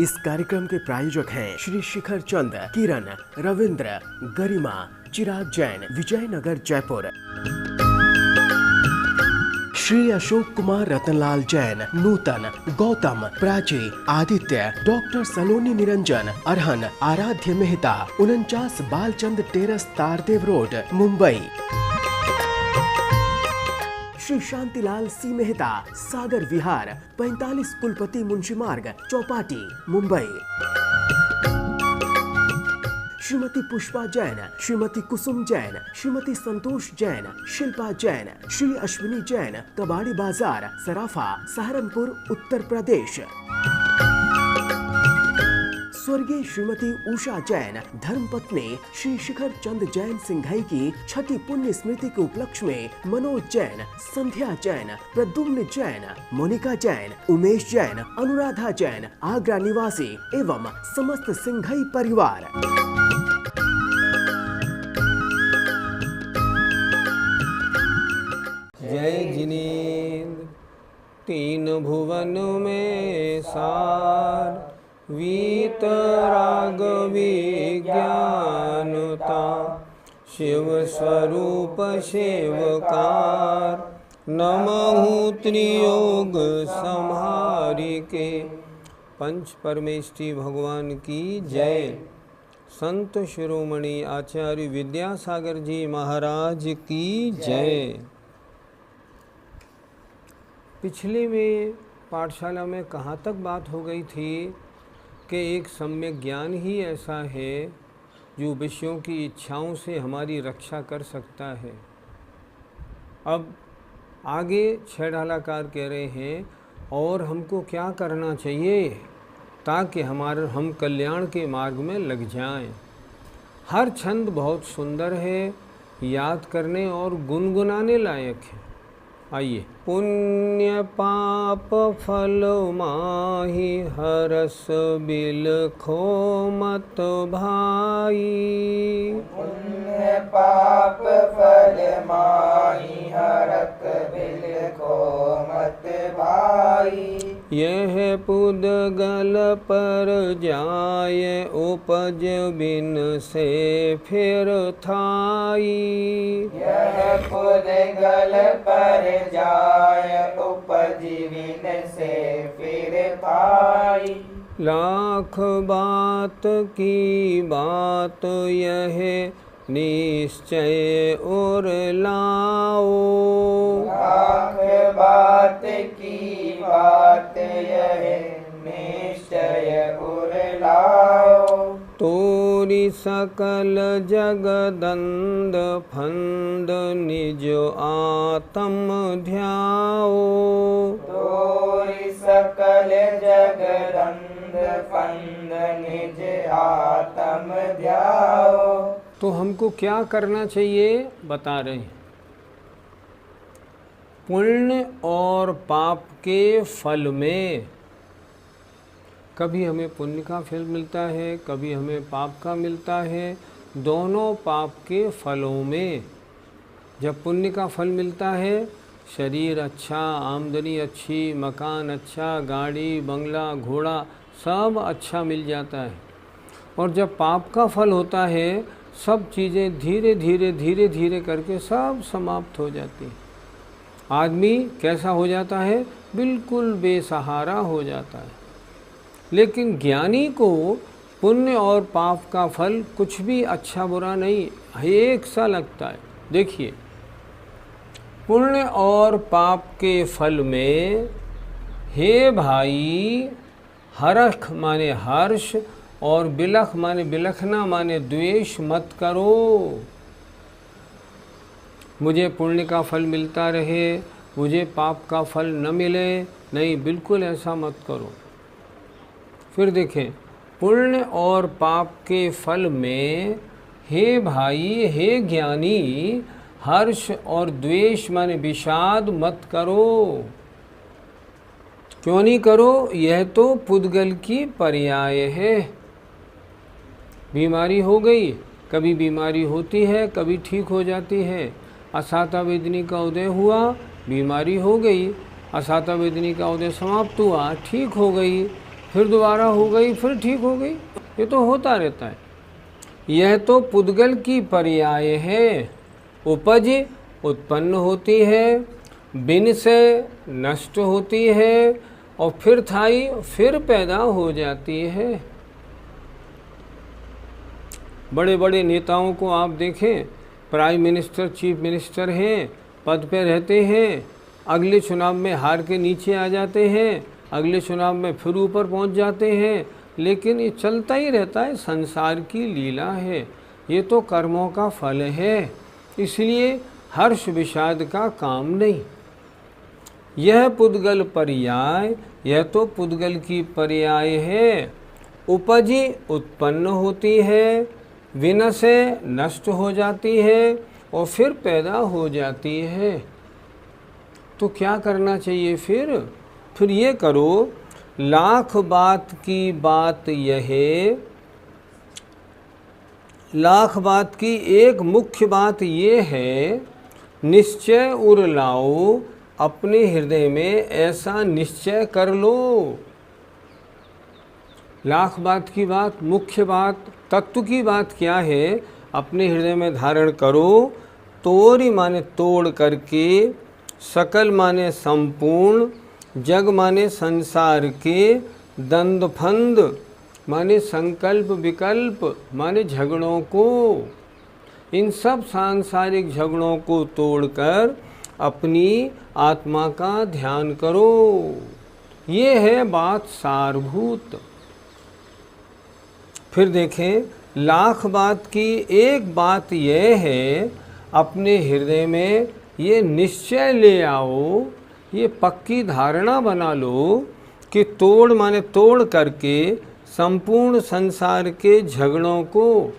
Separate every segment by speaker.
Speaker 1: इस कार्यक्रम के प्रायोजक हैं श्री शिखर चंद, किरण, रविंद्र, गरिमा, चिराग जैन, विजयनगर, जयपुर। श्री अशोक कुमार, रतनलाल जैन, नूतन, गौतम, प्राची, आदित्य, डॉक्टर सलोनी निरंजन, अरहन, आराध्य मेहता, 49 बालचंद टेरस, तारदेव रोड, मुंबई। श्री शांतिलाल सी मेहता, सागर विहार, 45 कुलपति मुंशी मार्ग, चौपाटी, मुंबई। श्रीमती पुष्पा जैन, श्रीमती कुसुम जैन, श्रीमती संतोष जैन, शिल्पा जैन, श्री अश्विनी जैन, कबाड़ी बाजार, सराफा, सहारनपुर, उत्तर प्रदेश। स्वर्गीय श्रीमती उषा जैन, धर्मपत्नी श्री शिखर चंद जैन सिंघई की 6ठी पुण्य स्मृति के उपलक्ष्य में मनोज जैन, संध्या जैन, प्रद्युम्न जैन, मोनिका जैन, उमेश जैन, अनुराधा जैन, आगरा निवासी एवं समस्त सिंघई परिवार।
Speaker 2: जय जिनेन्द्र, तीन भुवन में सार, वीतराग विज्ञानता, शिव स्वरूप सेवकार, नमहु त्रियोग संहारिके। पंच परमेष्ठी भगवान की जय। संत शिरोमणि आचार्य विद्यासागर जी महाराज की जय। पिछले में पाठशाला में कहाँ तक बात हो गई थी कि एक सम्यक ज्ञान ही ऐसा है जो विषयों की इच्छाओं से हमारी रक्षा कर सकता है। अब आगे छह ढालाकार कह रहे हैं और हमको क्या करना चाहिए ताकि हम कल्याण के मार्ग में लग जाएं। हर छंद बहुत सुंदर है, याद करने और गुनगुनाने लायक है। आइए। पुण्य पाप फल माही, हरस बिलखो मत भाई।
Speaker 3: पुण्य पाप फल माही, हरक बिलखो मत भाई।
Speaker 2: यह पुद्गल पर जाय, उपज बिन से फिर थाई।
Speaker 3: यह पुद्गल पर जाय, उपज बिन से फिर थाई।
Speaker 2: लाख बात की बात यह निश्चय और लाओ।
Speaker 3: लाख बात की बात यह निश्चय और लाओ।
Speaker 2: तोरी सकल जगदंद फंद निज आत्म ध्याओ।
Speaker 3: तोरी सकल जगदंद फंद निज आत्म ध्याओ।
Speaker 2: तो हमको क्या करना चाहिए बता रहे हैं। पुण्य और पाप के फल में कभी हमें पुण्य का फल मिलता है, कभी हमें पाप का मिलता है। दोनों पाप के फलों में जब पुण्य का फल मिलता है, शरीर अच्छा, आमदनी अच्छी, मकान अच्छा, गाड़ी बंगला घोड़ा सब अच्छा मिल जाता है। और जब पाप का फल होता है, सब चीज़ें धीरे धीरे करके सब समाप्त हो जाती हैं। आदमी कैसा हो जाता है? बिल्कुल बेसहारा हो जाता है। लेकिन ज्ञानी को पुण्य और पाप का फल कुछ भी अच्छा बुरा नहीं, एक सा लगता है। देखिए, पुण्य और पाप के फल में हे भाई, हरख माने हर्ष और बिलख माने बिलखना माने द्वेष मत करो। मुझे पुण्य का फल मिलता रहे, मुझे पाप का फल न मिले, नहीं, बिल्कुल ऐसा मत करो। फिर देखें, पुण्य और पाप के फल में हे भाई, हे ज्ञानी, हर्ष और द्वेष माने विषाद मत करो। क्यों नहीं करो? यह तो पुद्गल की पर्याय है। बीमारी हो गई, कभी बीमारी होती है, कभी ठीक हो जाती है। असाता वेदनी का उदय हुआ, बीमारी हो गई। असाता वेदनी का उदय समाप्त हुआ, ठीक हो गई। फिर दोबारा हो गई, फिर ठीक हो गई। ये तो होता रहता है। यह तो पुद्गल की पर्याय है। उपज उत्पन्न होती है, बिन से नष्ट होती है, और फिर थाई फिर पैदा हो जाती है। बड़े बड़े नेताओं को आप देखें, प्राइम मिनिस्टर, चीफ मिनिस्टर हैं, पद पे रहते हैं, अगले चुनाव में हार के नीचे आ जाते हैं, अगले चुनाव में फिर ऊपर पहुंच जाते हैं। लेकिन ये चलता ही रहता है, संसार की लीला है, ये तो कर्मों का फल है, इसलिए हर्ष विषाद का काम नहीं। यह पुद्गल पर्याय, यह तो पुद्गल की पर्याय है। उपजी उत्पन्न होती है, विनसे नष्ट हो जाती है, और फिर पैदा हो जाती है। तो क्या करना चाहिए फिर ये करो, लाख बात की बात यह, लाख बात की एक मुख्य बात ये है, निश्चय उर लाओ, अपने हृदय में ऐसा निश्चय कर लो। लाख बात की बात, मुख्य बात, तत्व की बात क्या है, अपने हृदय में धारण करो। तोरी माने तोड़ करके, सकल माने संपूर्ण, जग माने संसार के, दंड फंद माने संकल्प विकल्प माने झगड़ों को, इन सब सांसारिक झगड़ों को तोड़कर अपनी आत्मा का ध्यान करो। ये है बात सारभूत। फिर देखें, लाख बात की एक बात यह है, अपने हृदय में ये निश्चय ले आओ, ये पक्की धारणा बना लो कि तोड़ माने तोड़ करके संपूर्ण संसार के झगड़ों को,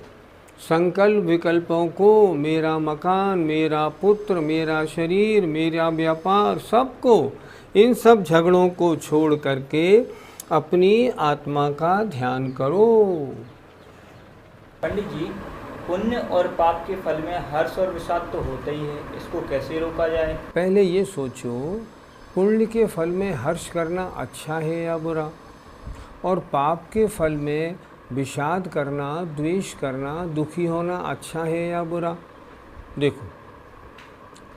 Speaker 2: संकल्प विकल्पों को, मेरा मकान, मेरा पुत्र, मेरा शरीर, मेरा व्यापार, सबको, इन सब झगड़ों को छोड़ करके अपनी आत्मा का ध्यान करो।
Speaker 3: पंडित जी, पुण्य और पाप के फल में हर्ष और विषाद तो होता ही है, इसको कैसे रोका जाए?
Speaker 2: पहले ये सोचो, पुण्य के फल में हर्ष करना अच्छा है या बुरा, और पाप के फल में विषाद करना, द्वेष करना, दुखी होना अच्छा है या बुरा। देखो,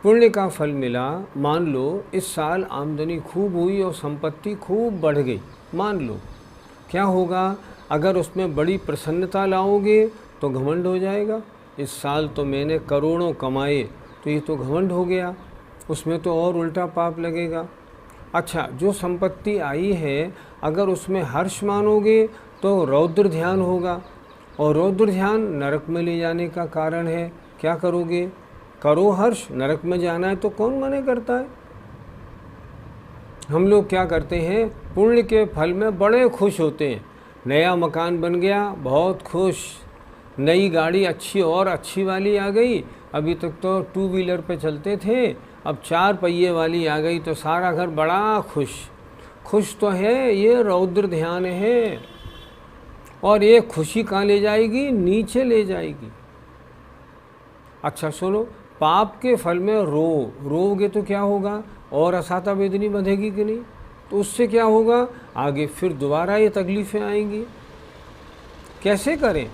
Speaker 2: पुण्य का फल मिला, मान लो इस साल आमदनी खूब हुई और संपत्ति खूब बढ़ गई, मान लो, क्या होगा? अगर उसमें बड़ी प्रसन्नता लाओगे तो घमंड हो जाएगा। इस साल तो मैंने करोड़ों कमाए, तो ये तो घमंड हो गया, उसमें तो और उल्टा पाप लगेगा। अच्छा, जो संपत्ति आई है, अगर उसमें हर्ष मानोगे तो रौद्र ध्यान होगा, और रौद्र ध्यान नरक में ले जाने का कारण है। क्या करोगे? करो हर्ष, नरक में जाना है तो कौन मना करता है। हम लोग क्या करते हैं, पुण्य के फल में बड़े खुश होते हैं। नया मकान बन गया, बहुत खुश, नई गाड़ी अच्छी और अच्छी वाली आ गई, अभी तक तो 2 व्हीलर पे चलते थे, अब 4 पहिए वाली आ गई, तो सारा घर बड़ा खुश। खुश तो है, ये रौद्र ध्यान है, और ये खुशी कहाँ ले जाएगी? नीचे ले जाएगी। अच्छा सुनो, पाप के फल में रोओगे तो क्या होगा? और असाता वेदनी बंधेगी कि नहीं? तो उससे क्या होगा? आगे फिर दोबारा ये तकलीफ़ें आएंगी। कैसे करें?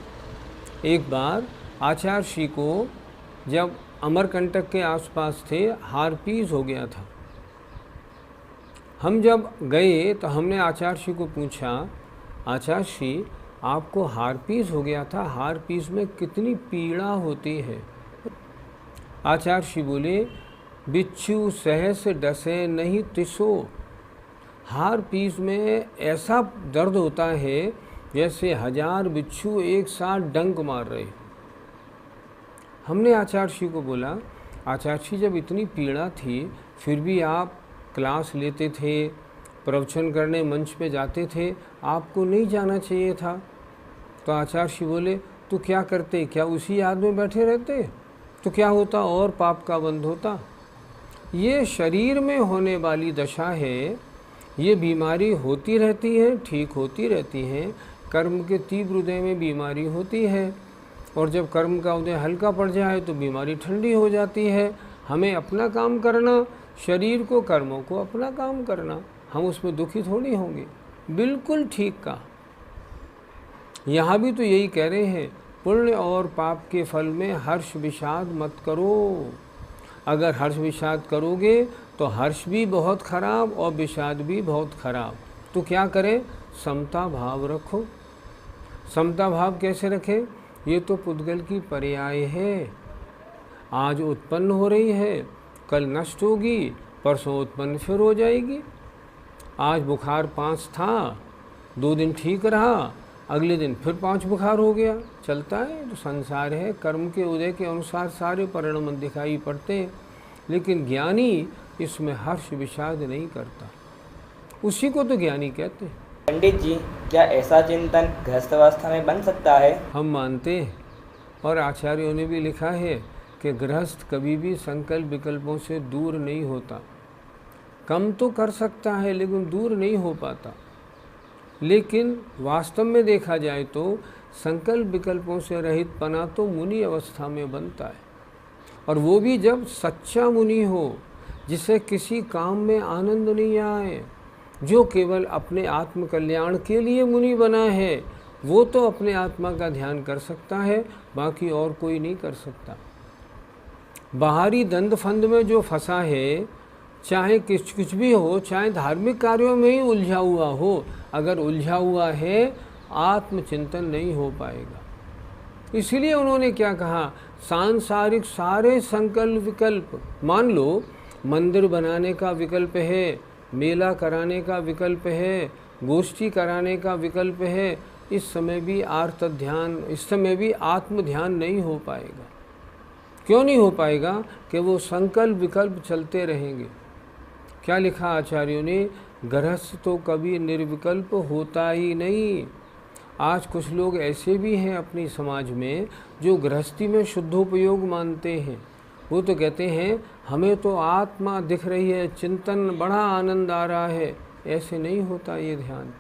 Speaker 2: एक बार आचार्य श्री को जब अमरकंटक के आसपास थे, हार्पीस हो गया था। हम जब गए तो हमने आचार्य श्री को पूछा, आचार्य श्री आपको हार्पीस हो गया था, हार्पीस में कितनी पीड़ा होती है? आचार्य श्री बोले, बिच्छू सहस डसे नहीं तिसो। हार्पीस में ऐसा दर्द होता है जैसे 1000 बिच्छू एक साथ डंक मार रहे। हमने आचार्य श्री को बोला, आचार्य श्री जब इतनी पीड़ा थी फिर भी आप क्लास लेते थे, प्रवचन करने मंच पे जाते थे, आपको नहीं जाना चाहिए था। तो आचार्य श्री बोले, तो क्या करते? क्या उसी याद में बैठे रहते? तो क्या होता? और पाप का बंध होता। ये शरीर में होने वाली दशा है, ये बीमारी होती रहती है, ठीक होती रहती है। कर्म के तीव्र उदय में बीमारी होती है, और जब कर्म का उदय हल्का पड़ जाए तो बीमारी ठंडी हो जाती है। हमें अपना काम करना, शरीर को, कर्मों को अपना काम करना, हम उसमें दुखी थोड़ी होंगे। बिल्कुल ठीक कहा। यहाँ भी तो यही कह रहे हैं, पुण्य और पाप के फल में हर्ष विषाद मत करो। अगर हर्ष विषाद करोगे तो हर्ष भी बहुत खराब और विषाद भी बहुत खराब। तो क्या करें? समता भाव रखो। समता भाव कैसे रखें? ये तो पुद्गल की पर्याय है। आज उत्पन्न हो रही है, कल नष्ट होगी, परसों उत्पन्न फिर हो जाएगी। आज बुखार 5 था, 2 दिन ठीक रहा, अगले दिन फिर 5 बुखार हो गया। चलता है, तो संसार है। कर्म के उदय के अनुसार सारे परिणाम दिखाई पड़ते हैं, लेकिन ज्ञानी इसमें हर्ष विषाद नहीं करता। उसी को तो ज्ञानी कहते हैं।
Speaker 3: पंडित जी, क्या ऐसा चिंतन गृहस्थावस्था में बन सकता है?
Speaker 2: हम मानते हैं, और आचार्यों ने भी लिखा है कि गृहस्थ कभी भी संकल्प विकल्पों से दूर नहीं होता। कम तो कर सकता है लेकिन दूर नहीं हो पाता। लेकिन वास्तव में देखा जाए तो संकल्प विकल्पों से रहित पना तो मुनि अवस्था में बनता है, और वो भी जब सच्चा मुनि हो, जिसे किसी काम में आनंद नहीं आए, जो केवल अपने आत्म कल्याण के लिए मुनि बना है, वो तो अपने आत्मा का ध्यान कर सकता है, बाकी और कोई नहीं कर सकता। बाहरी दंड फंद में जो फंसा है, चाहे कुछ भी हो, चाहे धार्मिक कार्यों में ही उलझा हुआ हो, अगर उलझा हुआ है आत्मचिंतन नहीं हो पाएगा। इसलिए उन्होंने क्या कहा? सांसारिक सारे संकल्प विकल्प, मान लो मंदिर बनाने का विकल्प है, मेला कराने का विकल्प है, गोष्ठी कराने का विकल्प है, इस समय भी आर्त ध्यान, इस समय भी आत्म ध्यान नहीं हो पाएगा। क्यों नहीं हो पाएगा? कि वो संकल्प विकल्प चलते रहेंगे। क्या लिखा आचार्यों ने? गृहस्थ तो कभी निर्विकल्प होता ही नहीं। आज कुछ लोग ऐसे भी हैं अपनी समाज में जो गृहस्थी में शुद्धोपयोग मानते हैं। वो तो कहते हैं हमें तो आत्मा दिख रही है, चिंतन बड़ा आनंद आ रहा है। ऐसे नहीं होता ये ध्यान।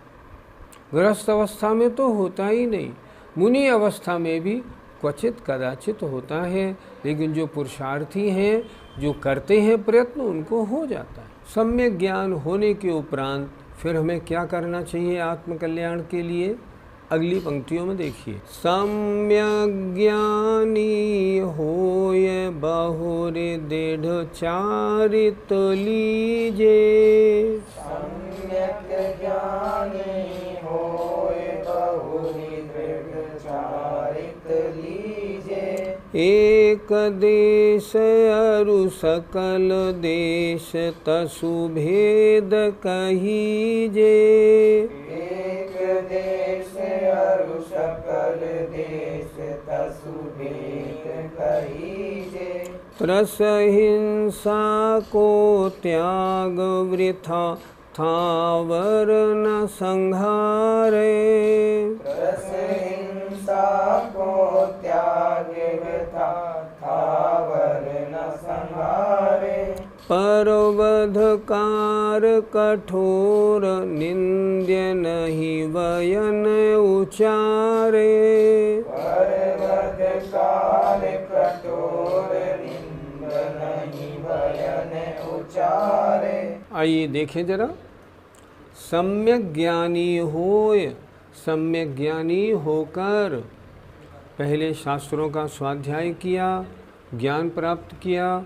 Speaker 2: गृहस्थ अवस्था में तो होता ही नहीं, मुनि अवस्था में भी क्वचित कदाचित होता है, लेकिन जो पुरुषार्थी हैं, जो करते हैं प्रयत्न, उनको हो जाता है। सम्यक ज्ञान होने के उपरांत फिर हमें क्या करना चाहिए आत्मकल्याण के लिए? अगली पंक्तियों में देखिए, सम्यक ज्ञानी होय बहुर दृढ़ चारित लीजे।
Speaker 4: सम्यक ज्ञानी होय बहुर दृढ़ चारित लीजे।
Speaker 2: एक देश अरु सकल देश तसु भेद कहीजे।
Speaker 4: एक देश अरु सकल देश तसु भेद कहीजे।
Speaker 2: त्रस हिंसा को त्याग वृथा थावर न संहारे।
Speaker 4: त्रस हिंसा को त्याग वृथा थावर न संहारे।
Speaker 2: परवधकार कठोर निंद्य नहीं वयन उचारे।
Speaker 4: परवधकार कठोर निंद नहीं वयन उचारे।
Speaker 2: आइए देखें जरा, सम्यक ज्ञानी होय, सम्यक ज्ञानी होकर पहले शास्त्रों का स्वाध्याय किया, ज्ञान प्राप्त किया,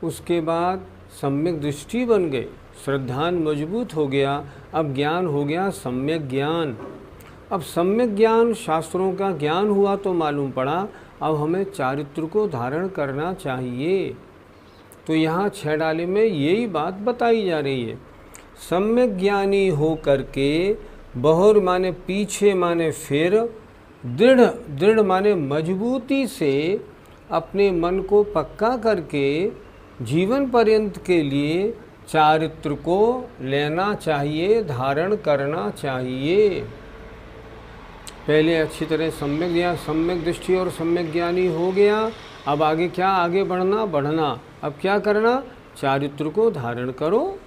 Speaker 2: उसके बाद सम्यक दृष्टि बन गई, श्रद्धान मजबूत हो गया, अब ज्ञान हो गया सम्यक ज्ञान। अब सम्यक ज्ञान, शास्त्रों का ज्ञान हुआ तो मालूम पड़ा अब हमें चारित्र को धारण करना चाहिए। तो यहाँ 6 डाले में यही बात बताई जा रही है। सम्यक ज्ञानी हो करके, बहुर माने पीछे माने फिर, दृढ़, दृढ़ माने मजबूती से अपने मन को पक्का करके जीवन पर्यंत के लिए चारित्र को लेना चाहिए, धारण करना चाहिए। पहले अच्छी तरह सम्यक ज्ञान, सम्यक दृष्टि और सम्यक ज्ञानी हो गया। अब आगे क्या? आगे बढ़ना। अब क्या करना? चारित्र को धारण करो।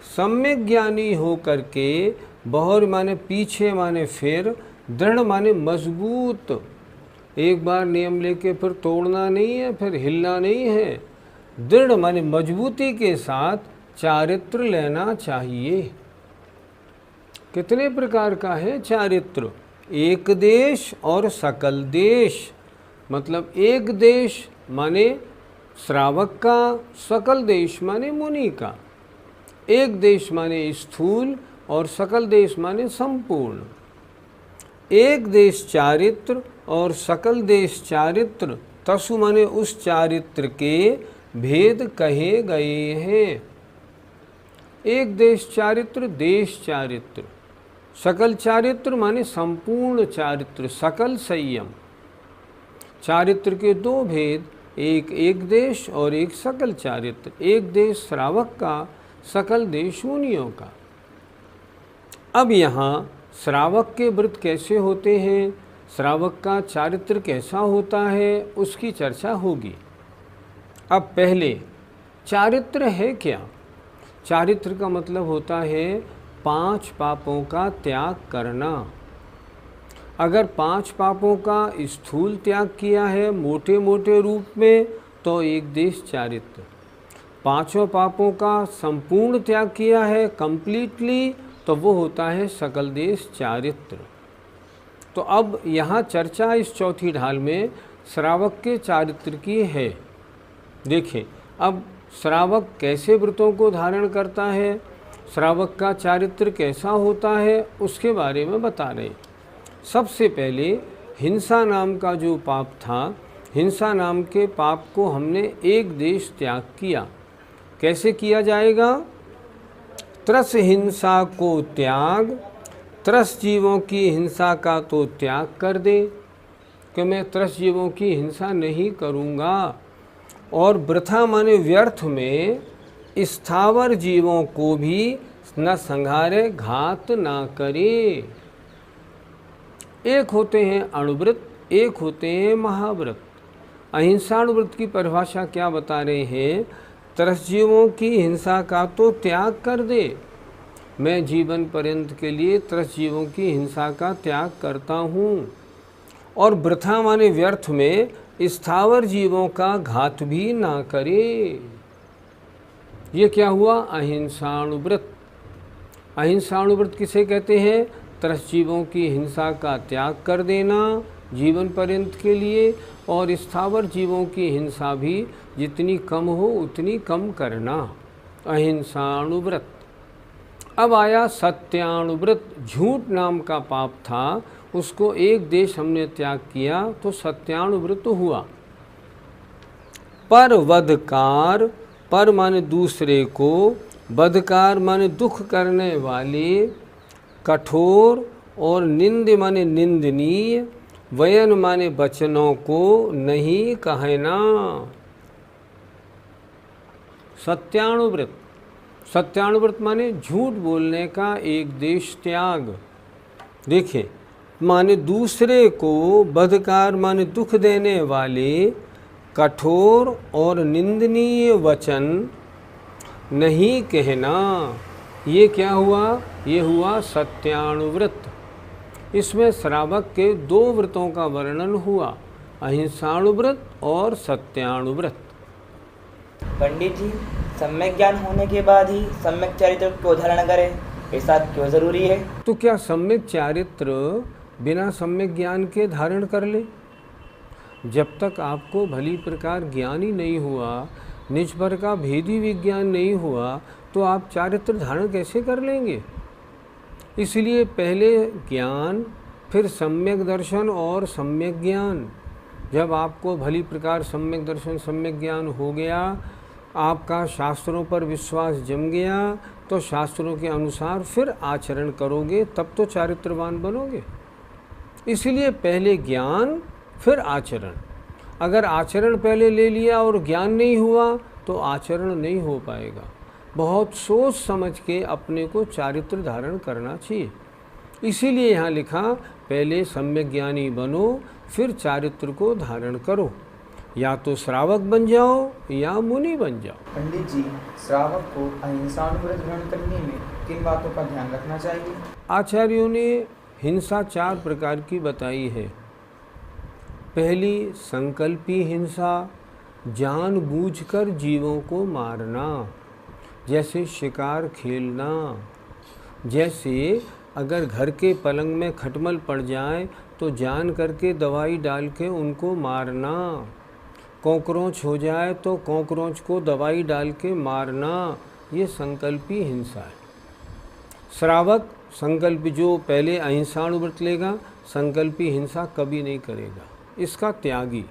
Speaker 2: सम्यक ज्ञानी हो करके, बहुर माने पीछे माने फिर, दृढ़ माने मजबूत। एक बार नियम लेके फिर तोड़ना नहीं है, फिर हिलना नहीं है। दृढ़ माने मजबूती के साथ चारित्र लेना चाहिए। कितने प्रकार का है चारित्र? एक देश और सकल देश। मतलब एक देश माने श्रावक का, सकल देश माने मुनि का। एक देश माने स्थूल और सकल देश माने संपूर्ण। एक देश चारित्र और सकल देश चारित्र, तसु माने उस चारित्र के भेद कहे गए हैं। एक देश चारित्र, देश चारित्र। सकल चारित्र माने संपूर्ण चारित्र, सकल संयम। चारित्र के दो भेद, एक एक देश और एक सकल चारित्र। एक देश श्रावक का, सकल देश मुनियों का। अब यहाँ श्रावक के व्रत कैसे होते हैं, श्रावक का चारित्र कैसा होता है, उसकी चर्चा होगी। अब पहले चारित्र है क्या? चारित्र का मतलब होता है 5 पापों का त्याग करना। अगर 5 पापों का स्थूल त्याग किया है मोटे मोटे रूप में तो एक देश चारित्र। 5 पापों का संपूर्ण त्याग किया है कंप्लीटली तो वो होता है सकल देश चारित्र। तो अब यहाँ चर्चा इस चौथी ढाल में श्रावक के चारित्र की है। देखें अब श्रावक कैसे व्रतों को धारण करता है, श्रावक का चारित्र कैसा होता है, उसके बारे में बता रहे। सबसे पहले हिंसा नाम का जो पाप था, हिंसा नाम के पाप को हमने एक देश त्याग किया। कैसे किया जाएगा? त्रस हिंसा को त्याग, त्रस जीवों की हिंसा का तो त्याग कर दे कि मैं त्रस जीवों की हिंसा नहीं करूँगा। और वृथा माने व्यर्थ में स्थावर जीवों को भी न संहारे, घात ना करे। एक होते हैं अणुव्रत, एक होते हैं महाव्रत। अहिंसाणुव्रत की परिभाषा क्या बता रहे हैं? त्रसजीवों की हिंसा का तो त्याग कर दे। मैं जीवन पर्यंत के लिए त्रसजीवों की हिंसा का त्याग करता हूँ। और वृथा माने व्यर्थ में स्थावर जीवों का घात भी ना करे। ये क्या हुआ? अहिंसाणुव्रत। अहिंसाणुव्रत किसे कहते हैं? त्रसजीवों की हिंसा का त्याग कर देना जीवन पर्यंत के लिए, और स्थावर जीवों की हिंसा भी जितनी कम हो उतनी कम करना, अहिंसाणुव्रत। अब आया सत्याणुव्रत। झूठ नाम का पाप था, उसको एक देश हमने त्याग किया तो सत्याणुव्रत हुआ। पर वधकार, पर माने दूसरे को, वधकार माने दुख करने वाले, कठोर, और निंद माने निंदनीय, वयन माने वचनों को नहीं कहना। सत्याणुव्रत, सत्याणुव्रत माने झूठ बोलने का एक देश त्याग। देखिए माने दूसरे को, बदकार माने दुख देने वाले, कठोर और निंदनीय वचन नहीं कहना। ये क्या हुआ? ये हुआ सत्याणुव्रत। इसमें श्रावक के 2 व्रतों का वर्णन हुआ, अहिंसाणुव्रत और सत्याणुव्रत।
Speaker 5: पंडित जी, सम्यक ज्ञान होने के बाद ही सम्यक चरित्र को धारण करें, ऐसा क्यों जरूरी है?
Speaker 2: तो क्या सम्यक चारित्र बिना सम्यक ज्ञान के धारण कर ले? जब तक आपको भली प्रकार ज्ञान ही नहीं हुआ, निज पर का भेदी विज्ञान नहीं हुआ, तो आप चारित्र धारण कैसे कर लेंगे? इसलिए पहले ज्ञान, फिर सम्यक दर्शन और सम्यक ज्ञान। जब आपको भली प्रकार सम्यक दर्शन, सम्यक ज्ञान हो गया, आपका शास्त्रों पर विश्वास जम गया, तो शास्त्रों के अनुसार फिर आचरण करोगे, तब तो चारित्रवान बनोगे। इसलिए पहले ज्ञान फिर आचरण। अगर आचरण पहले ले लिया और ज्ञान नहीं हुआ तो आचरण नहीं हो पाएगा। बहुत सोच समझ के अपने को चारित्र धारण करना चाहिए। इसीलिए यहाँ लिखा, पहले सम्यक ज्ञानी बनो, फिर चारित्र को धारण करो। या तो श्रावक बन जाओ या मुनि बन जाओ।
Speaker 4: पंडित जी, श्रावक को अहिंसाणुव्रत ग्रहण करने में किन बातों का ध्यान रखना चाहिए?
Speaker 2: आचार्यों ने हिंसा 4 प्रकार की बताई है। पहली संकल्पी हिंसा, जानबूझकर जीवों को मारना, जैसे शिकार खेलना, जैसे अगर घर के पलंग में खटमल पड़ जाए तो जान करके दवाई डाल के उनको मारना। कॉकरोच हो जाए तो कॉकरोच को दवाई डाल के मारना, ये संकल्पी हिंसा है। श्रावक संकल्प जो पहले अहिंसाणु व्रत लेगा, संकल्पी हिंसा कभी नहीं करेगा, इसका त्यागी।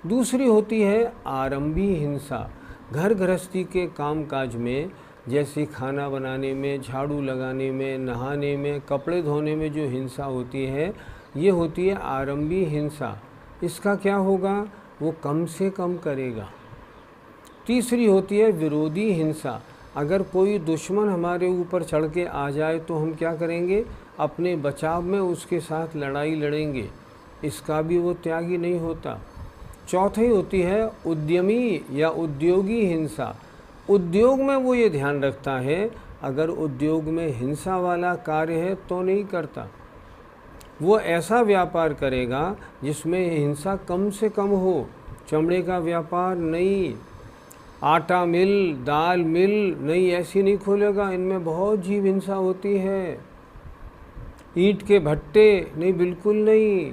Speaker 2: दूसरी होती है आरंभी हिंसा। घर गृहस्थी के कामकाज में, जैसे खाना बनाने में, झाड़ू लगाने में, नहाने में, कपड़े धोने में जो हिंसा होती है, ये होती है आरंभी हिंसा। इसका क्या होगा? वो कम से कम करेगा। तीसरी होती है विरोधी हिंसा। अगर कोई दुश्मन हमारे ऊपर चढ़ के आ जाए तो हम क्या करेंगे? अपने बचाव में उसके साथ लड़ाई लड़ेंगे, इसका भी वो त्यागी नहीं होता। चौथी होती है उद्यमी या उद्योगी हिंसा। उद्योग में वो ये ध्यान रखता है, अगर उद्योग में हिंसा वाला कार्य है तो नहीं करता। वो ऐसा व्यापार करेगा जिसमें हिंसा कम से कम हो। चमड़े का व्यापार नहीं, आटा मिल, दाल मिल नहीं, ऐसी नहीं खोलेगा, इनमें बहुत जीव हिंसा होती है। ईंट के भट्टे नहीं, बिल्कुल नहीं।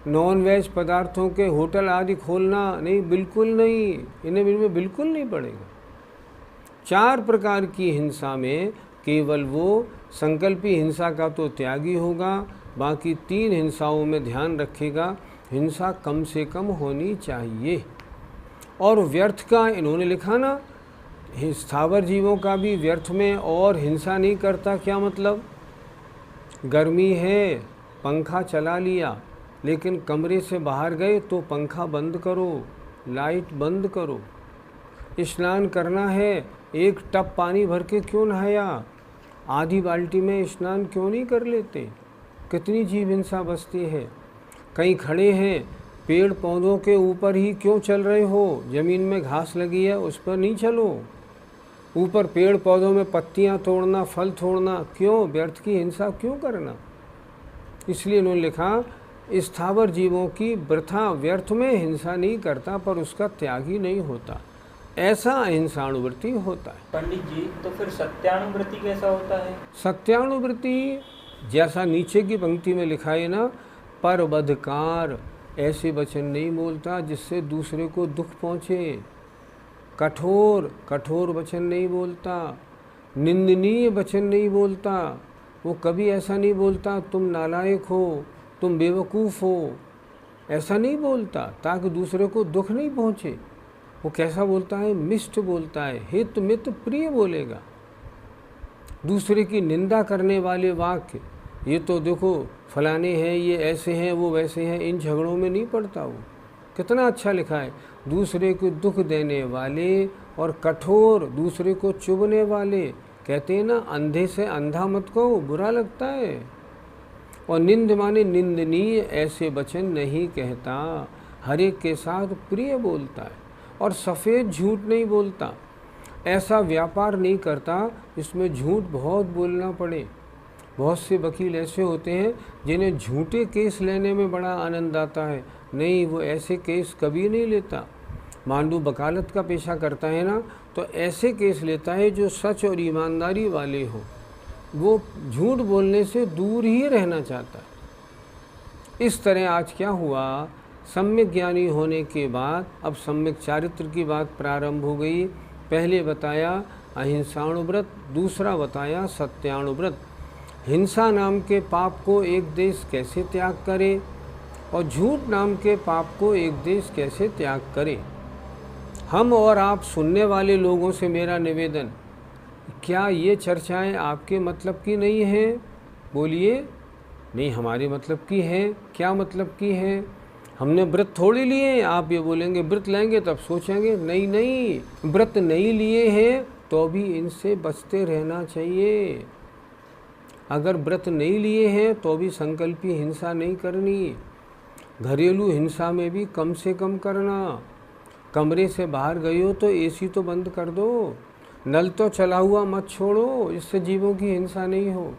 Speaker 2: नॉन वेज पदार्थों के होटल आदि खोलना नहीं, बिल्कुल नहीं, इनमें बिल्कुल नहीं पड़ेगा। 4 प्रकार की हिंसा में केवल वो संकल्पी हिंसा का तो त्यागी होगा, बाकी 3 हिंसाओं में ध्यान रखेगा, हिंसा कम से कम होनी चाहिए। और व्यर्थ का इन्होंने लिखा ना, स्थावर जीवों का भी व्यर्थ में और हिंसा नहीं करता। क्या मतलब? गर्मी है, पंखा चला लिया, लेकिन कमरे से बाहर गए तो पंखा बंद करो, लाइट बंद करो। स्नान करना है, एक टब पानी भर के क्यों नहाया? आधी बाल्टी में स्नान क्यों नहीं कर लेते? कितनी जीव हिंसा बसती है। कहीं खड़े हैं, पेड़ पौधों के ऊपर ही क्यों चल रहे हो? ज़मीन में घास लगी है, उस पर नहीं चलो। ऊपर पेड़ पौधों में पत्तियां तोड़ना, फल तोड़ना क्यों? व्यर्थ की हिंसा क्यों करना? इसलिए उन्होंने लिखा, स्थावर जीवों की वृथा व्यर्थ में हिंसा नहीं करता, पर उसका त्यागी नहीं होता। ऐसा अहिंसाणुवृत्ति होता है।
Speaker 3: पंडित जी, तो फिर सत्यानुवृत्ति कैसा होता है?
Speaker 2: सत्यानुवृत्ति जैसा नीचे की पंक्ति में लिखा है ना, पर बधकार, ऐसे वचन नहीं बोलता जिससे दूसरे को दुख पहुँचे। कठोर वचन नहीं बोलता, निंदनीय वचन नहीं बोलता। वो कभी ऐसा नहीं बोलता तुम नालायक हो, तुम बेवकूफ़ हो, ऐसा नहीं बोलता ताकि दूसरे को दुख नहीं पहुँचे। वो कैसा बोलता है? मिष्ट बोलता है, हित मित प्रिय बोलेगा। दूसरे की निंदा करने वाले वाक्य, ये तो देखो फलाने हैं, ये ऐसे हैं, वो वैसे हैं, इन झगड़ों में नहीं पड़ता। वो कितना अच्छा लिखा है, दूसरे को दुख देने वाले और कठोर, दूसरे को चुभने वाले। कहते हैं ना, अंधे से अंधा मत कहो, बुरा लगता है। और निंद माने निंदनीय ऐसे वचन नहीं कहता, हर एक के साथ प्रिय बोलता है। और सफ़ेद झूठ नहीं बोलता, ऐसा व्यापार नहीं करता इसमें झूठ बहुत बोलना पड़े। बहुत से वकील ऐसे होते हैं जिन्हें झूठे केस लेने में बड़ा आनंद आता है। नहीं, वो ऐसे केस कभी नहीं लेता। मान लो वकालत का पेशा करता है ना, तो ऐसे केस लेता है जो सच और ईमानदारी वाले हो। वो झूठ बोलने से दूर ही रहना चाहता है। इस तरह आज क्या हुआ, सम्यक ज्ञानी होने के बाद अब सम्यक चारित्र की बात प्रारंभ हो गई। पहले बताया अहिंसाणुव्रत, दूसरा बताया सत्याणुव्रत। हिंसा नाम के पाप को एक देश कैसे त्याग करे और झूठ नाम के पाप को एक देश कैसे त्याग करे। हम और आप सुनने वाले लोगों से मेरा निवेदन, क्या ये चर्चाएं आपके मतलब की नहीं हैं? बोलिए। नहीं, हमारे मतलब की है। क्या मतलब की है? हमने व्रत थोड़ी लिए। आप ये बोलेंगे व्रत लेंगे तब सोचेंगे, नहीं, व्रत नहीं लिए हैं तो भी इनसे बचते रहना चाहिए। अगर व्रत नहीं लिए हैं तो भी संकल्पी हिंसा नहीं करनी। घरेलू हिंसा में भी कम से कम करना। कमरे से बाहर गए हो तो एसी तो बंद कर दो, नल तो चला हुआ मत छोड़ो, इससे जीवों की हिंसा नहीं हो।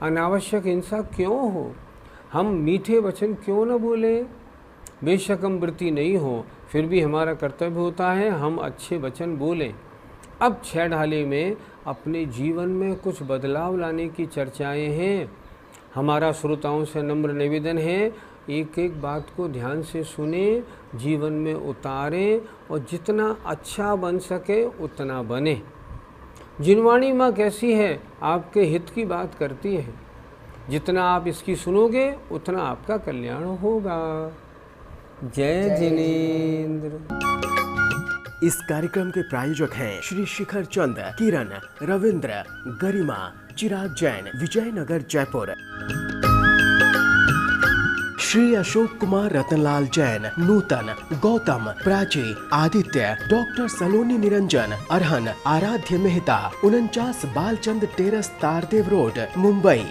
Speaker 2: अनावश्यक हिंसा क्यों हो? हम मीठे वचन क्यों न बोलें? बेशक हम व्रती नहीं हो, फिर भी हमारा कर्तव्य होता है हम अच्छे वचन बोलें, अब छेड़हाली में अपने जीवन में कुछ बदलाव लाने की चर्चाएं हैं। हमारा श्रोताओं से नम्र निवेदन है, एक एक बात को ध्यान से सुने, जीवन में उतारें और जितना अच्छा बन सके उतना बने। जिनवाणी माँ कैसी है, आपके हित की बात करती है। जितना आप इसकी सुनोगे उतना आपका कल्याण होगा। जय जिनेंद्र।
Speaker 1: इस कार्यक्रम के प्रायोजक हैं श्री शिखर चंद, किरण, रविंद्र, गरिमा, चिराग जैन, विजयनगर, जयपुर। श्री अशोक कुमार, रतनलाल जैन, नूतन, गौतम, प्राची, आदित्य, डॉक्टर सलोनी निरंजन, अरहन, आराध्य मेहता, 49 बालचंद टेरस, तारदेव रोड, मुंबई।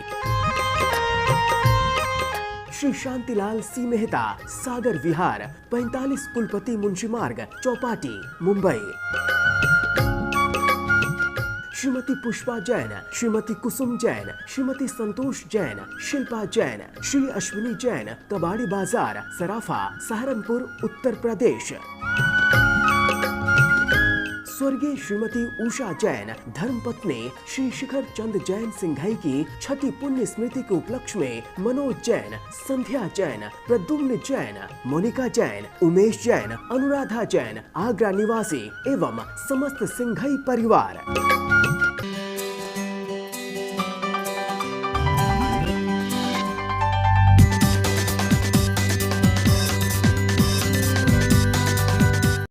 Speaker 1: श्री शांतिलाल सी मेहता, सागर विहार, 45 कुलपति मुंशी मार्ग, चौपाटी, मुंबई। श्रीमती पुष्पा जैन, श्रीमती कुसुम जैन, श्रीमती संतोष जैन, शिल्पा जैन, श्री अश्विनी जैन, कबाड़ी बाजार, सराफा, सहारनपुर, उत्तर प्रदेश। स्वर्गीय श्रीमती उषा जैन, धर्मपत्नी श्री शिखर चंद जैन सिंघाई की 6ठी पुण्य स्मृति के उपलक्ष्य में मनोज जैन, संध्या जैन, प्रद्युम्न जैन, मोनिका जैन, उमेश जैन, अनुराधा जैन, आगरा निवासी एवं समस्त सिंघाई परिवार।